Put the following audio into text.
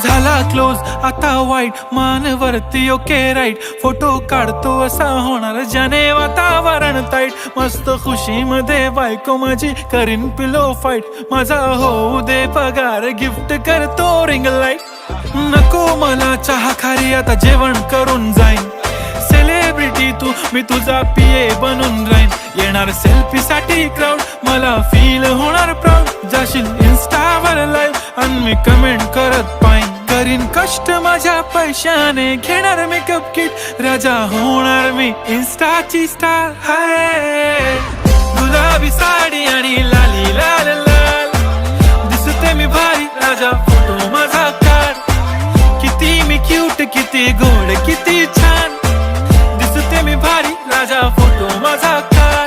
झाला क्लोज आता वाईट मान वरती ओके राईट फोटो काढतो असा होणार ज्याने वातावरण ताईट मस्त खुशी मध्ये बायको माझी करीन पिलो फाईट माझा होऊ दे पगार गिफ्ट करतो रिंग लाईट नको मला चहा खारी आता जेवण करून जाईन सेलिब्रिटी तू मी तुझा पिये बनून राहीन येणार सेल्फी साठी क्राऊड मला फील होणार प्राऊड जाशील इन्स्टावर लाईव्ह आणि मी कमेंट करत पाईन करीन कष्ट माझ्या पैशाने घेणार मेकअप किट राजा होणार मी इन्स्टाची स्टार हाय गुलाबी साडी आणि लाली लाल लाल दिसते मी भारी राजा फोटो माझा काढ किती मी क्यूट किती गोड किती छान दिसते मी भारी राजा फोटो माझा काढ